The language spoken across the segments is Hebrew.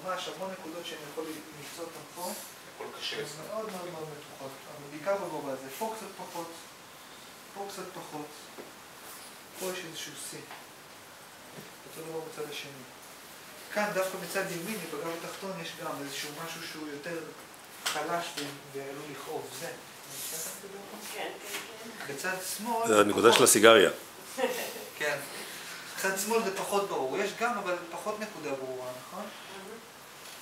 ממש המון נקודות שאני יכול למצוא אותן פה. הכל קשה. הן מאוד מאוד מאוד מתוחות, אבל בעיקר בגובה הזה. פה קצת פחות, פה קצת פחות. פה יש איזשהו C. אותו דבר בצד השני. כאן דווקא בצד ימין, בגב התחתון, יש גם איזשהו משהו שהוא יותר חלש ועלול לכאוב. זה. כן. בצד שמאל... זה הנקודה של הסיגריה. כן. בצד שמאל זה פחות ברור. יש גם, אבל פחות נקודה ברורה, נכון?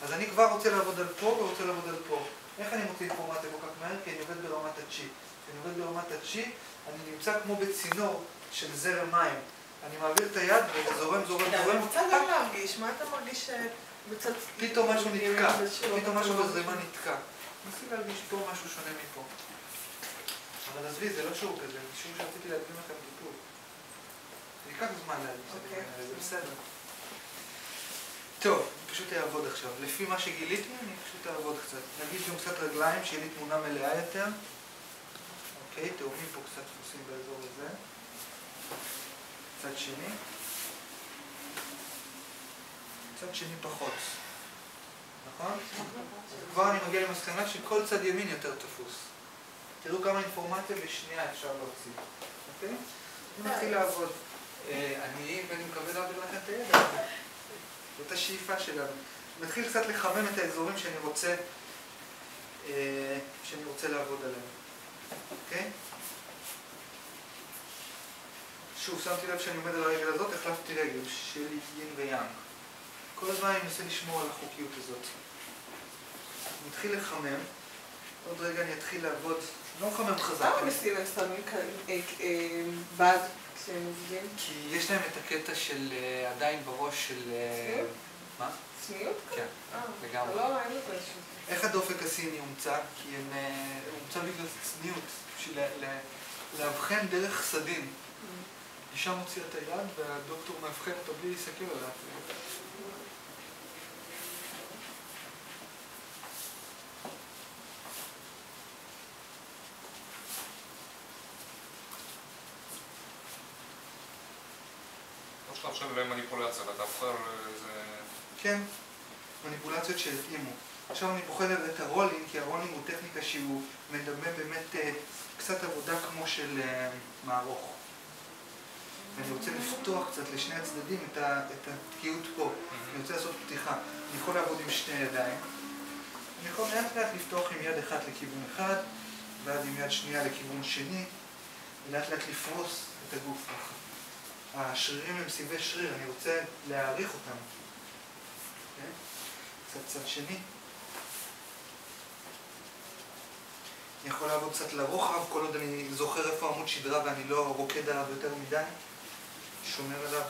אז אני כבר רוצה לעבוד על פה ורוצה לעבוד על פה. איך אני מוציא אינפורמציה כל כך מהר? כי אני עובד ברמת הצ'י. כשאני עובד ברמת הצ'י, אני נמצא כמו בצינור של זרם מים. אני מעביר את היד וזה זורם. אני רוצה גם להרגיש, מה אתה מרגיש בצד... פתאום משהו נתקע, פתאום משהו בזרימה נתקע. ניסי להרגיש פה משהו שונה מפה. אבל עזבי, זה לא שיעור כזה, זה שיעור שרציתי להדגים לכם טיפול. זה ייקח זמן להדגים, זה בסדר. טוב, אני פשוט אעבוד עכשיו. לפי מה שגיליתי, אני פשוט אעבוד קצת. נגיד גם קצת רגליים, שיהיה לי תמונה מלאה יותר. אוקיי, תאומים פה קצת דפוסים באזור הזה. צד שני. צד שני פחות. נכון? אז כבר אני מגיע למסקנה שכל צד ימין יותר תפוס. תראו כמה אינפורמציה בשנייה אפשר להוציא. אוקיי? אני מתחיל לעבוד. ואני מקווה להעביר לכם את הידע. זאת השאיפה שלנו. מתחיל קצת לחמם את האזורים שאני רוצה לעבוד עליהם. אוקיי? שוב, שמתי לב שאני עומד על הרגל הזאת, החלפתי רגל, שיהיה לי יין ויאנג. כל הזמן אני מנסה לשמור על החוקיות הזאת. אני מתחיל לחמם, עוד רגע אני אתחיל לעבוד, לא מחמם חזק. למה מסים הם שמים כאן בד כשהם עובדים? כי יש להם את הקטע של עדיין בראש של... צניעות? מה? צניעות? כן, לגמרי. לא, אין לזה איזשהו. איך הדופק הסיני הומצא? כי הוא הומצא בגלל צניעות, בשביל להבחן דרך סדין. אישה מוציאה את היד והדוקטור מאבחן אותו בלי להסתכל עליו. לא שאתה עכשיו למניפולציה, ואתה בוחר איזה... כן, מניפולציות שהתאימו. עכשיו אני בוחר את הרולינג, כי הרולינג הוא טכניקה שהוא מדמה באמת קצת עבודה כמו של מערוך. ואני רוצה לפתוח קצת לשני הצדדים את התקיעות פה. אני רוצה לעשות פתיחה. אני יכול לעבוד עם שני ידיים. אני יכול לאט לאט לפתוח עם יד אחת לכיוון אחד, ואז עם יד שנייה לכיוון שני, ולאט לאט לפרוס את הגוף ככה. השרירים הם סיבי שריר, אני רוצה להעריך אותם. קצת צד שני. אני יכול לעבוד קצת לרוחב, כל עוד אני זוכר איפה עמוד שדרה ואני לא רוקד עליו יותר מדי. שומר עליו.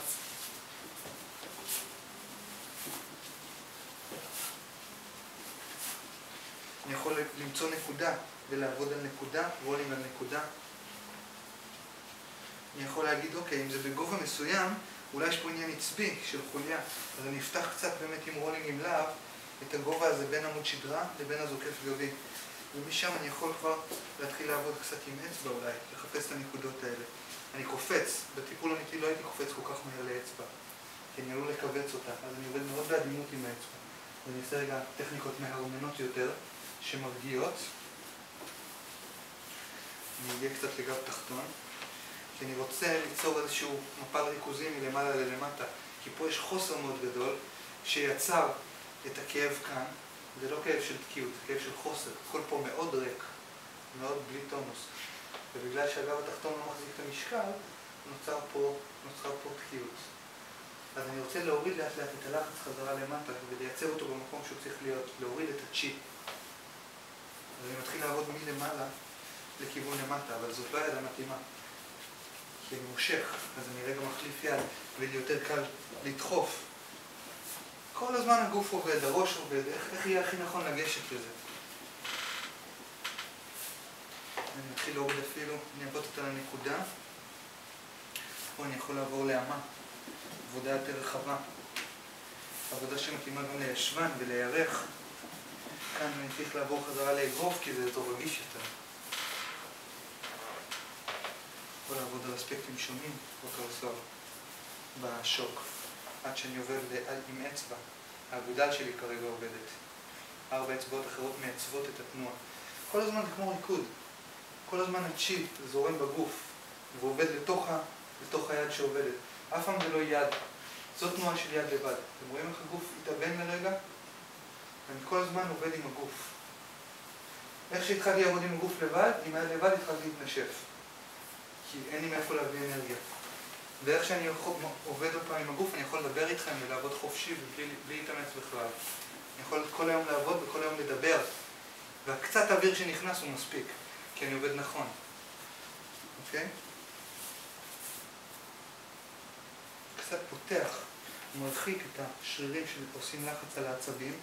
אני יכול למצוא נקודה ולעבוד על נקודה, רולינג על נקודה. אני יכול להגיד, אוקיי, אם זה בגובה מסוים, אולי יש פה עניין עצבי של חוליה, אז אני אפתח קצת באמת עם רולינג עם להב את הגובה הזה בין עמוד שדרה לבין הזוקף גבי. ומשם אני יכול כבר להתחיל לעבוד קצת עם אצבע אולי, לחפש את הנקודות האלה. אני קופץ, בטיפול אמיתי לא הייתי קופץ כל כך מהר לאצבע, כי אני עלול לקבץ אותה, אז אני עובד מאוד בעדינות עם האצבע. ואני אעשה רגע טכניקות מהרמנות יותר, שמרגיעות. אני אגיע קצת לגב תחתון, כי אני רוצה ליצור איזשהו מפל ריכוזי מלמעלה ללמטה, כי פה יש חוסר מאוד גדול שיצר את הכאב כאן. זה לא כאב של תקיעות, זה כאב של חוסר. הכל פה מאוד ריק, מאוד בלי טונוס. ובגלל שהגב התחתון לא מחזיק את המשקל, נוצר פה תקיעות. אז אני רוצה להוריד לאט לאט את הלחץ חזרה למטה ולייצב אותו במקום שהוא צריך להיות, להוריד את הצ'י. אז אני מתחיל לעבוד מלמעלה לכיוון למטה, אבל זאת לא היד המתאימה. כי אני מושך, אז אני רגע מחליף יד, ויהיה לי יותר קל לדחוף. כל הזמן הגוף עובד, הראש עובד, איך יהיה הכי נכון לגשת לזה? אני מתחיל להוריד אפילו, אני אבוא אותה לנקודה. פה אני יכול לעבור לאמה, עבודה יותר רחבה. עבודה שמתאימה גם לישבן ולירך. כאן אני צריך לעבור חזרה לאגרוף כי זה יותר רגיש יותר. יכול לעבוד על אספקטים שונים בקרסול, בשוק, עד שאני עובד עם אצבע. האגודל שלי כרגע עובדת. 4 אצבעות אחרות מעצבות את התנועה. כל הזמן זה כמו ריקוד. כל הזמן הצ'י זורם בגוף ועובד לתוך היד שעובדת. אף פעם זה לא יד. זאת תנועה של יד לבד. אתם רואים איך הגוף יתאבן לרגע? אני כל הזמן עובד עם הגוף. איך שהתחלתי לעבוד עם הגוף לבד, עם היד לבד התחלתי להתנשף. כי אין לי מאיפה להביא אנרגיה. ואיך שאני עובד עוד פעם עם הגוף, אני יכול לדבר איתכם ולעבוד חופשי ובלי להתאמץ בכלל. אני יכול כל היום לעבוד וכל היום לדבר. והקצת האוויר שנכנס הוא מספיק, כי אני עובד נכון. אוקיי? קצת פותח, מרחיק את השרירים שעושים לחץ על העצבים.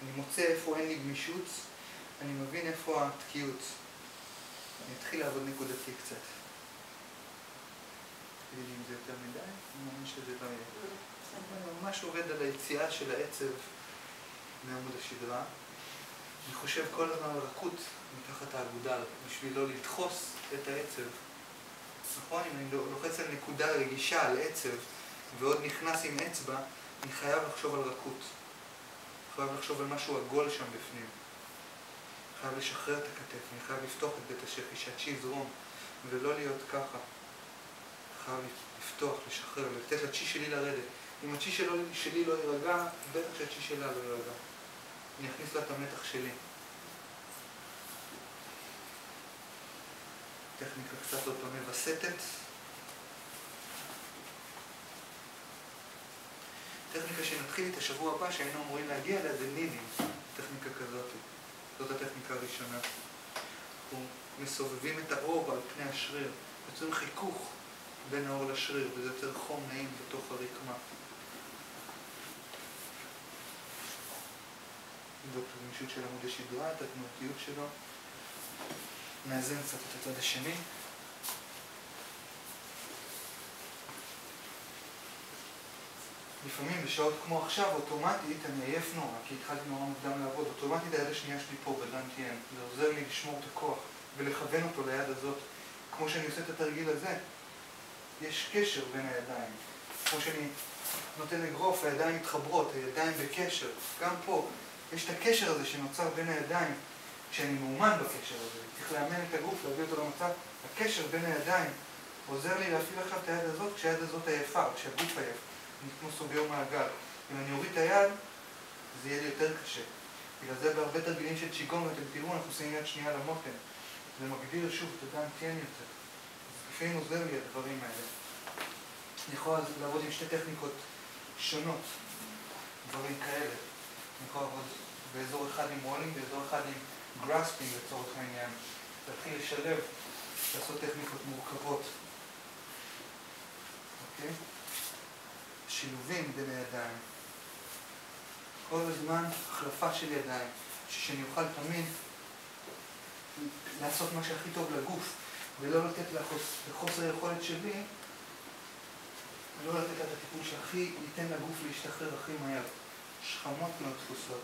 אני מוצא איפה אין לי גמישות, אני מבין איפה התקיעות. אני אתחיל לעבוד נקודתי קצת. תגידי לי אם זה יותר מדי, אני מאמין שזה לא יהיה. אני ממש עובד על היציאה של העצב מעמוד השדרה. אני חושב כל הזמן על רכות מתחת האגודל, בשביל לא לדחוס את העצב. נכון? אם אני לוחץ על נקודה רגישה, על עצב, ועוד נכנס עם אצבע, אני חייב לחשוב על רכות. חייב לחשוב על משהו עגול שם בפנים. חייב לשחרר את הכתף, אני חייב לפתוח את בית השחי, שהצ'י יזרום, ולא להיות ככה. חייב לפתוח, לשחרר, לתת לצ'י שלי לרדת. אם הצ'י שלי לא יירגע, בטח שהצ'י שלה לא יירגע. אני אכניס לה את המתח שלי. טכניקה קצת עוד פעם מבסטת. טכניקה שנתחיל את השבוע הבא שהיינו אמורים להגיע אליה זה נינים. טכניקה כזאת. זאת הטכניקה הראשונה. אנחנו מסובבים את האור על פני השריר. יוצרים חיכוך בין האור לשריר, וזה יותר חום נעים בתוך הרקמה. נבדוק את הגמישות של עמוד השדרה, את התנועתיות שלו. נאזן קצת את הצד השני. לפעמים בשעות כמו עכשיו, אוטומטית אני עייף נורא, כי התחלתי נורא מוקדם לעבוד. אוטומטית היד השנייה שלי פה בדנטיין. זה עוזר לי לשמור את הכוח ולכוון אותו ליד הזאת. כמו שאני עושה את התרגיל הזה, יש קשר בין הידיים. כמו שאני נותן אגרוף, הידיים מתחברות, הידיים בקשר. גם פה יש את הקשר הזה שנוצר בין הידיים. כשאני מאומן בקשר הזה, צריך לאמן את הגוף, להביא אותו למצב. הקשר בין הידיים עוזר לי להפעיל עכשיו את היד הזאת, כשהיד הזאת עייפה, כשהגוף עייף. אני כמו סוגר מעגל. אם אני אוריד את היד, זה יהיה לי יותר קשה. בגלל זה בהרבה תרגילים של צ'יגונג, אתם תראו, אנחנו עושים יד שנייה למותן. זה מגדיר שוב את הדנטיין יותר. אז לפעמים עוזר לי הדברים האלה. אני יכול לעבוד עם שתי טכניקות שונות, דברים כאלה. אני יכול לעבוד באזור אחד עם רולינג, באזור אחד עם גרספינג לצורך העניין. להתחיל לשלב, לעשות טכניקות מורכבות. אוקיי? שילובים בין הידיים. כל הזמן החלפה של ידיים, שאני אוכל תמיד לעשות מה שהכי טוב לגוף, ולא לתת לחוסר היכולת שלי, לא לתת את הטיפול שהכי ייתן לגוף להשתחרר הכי מהר. שכמות מאוד דפוסות.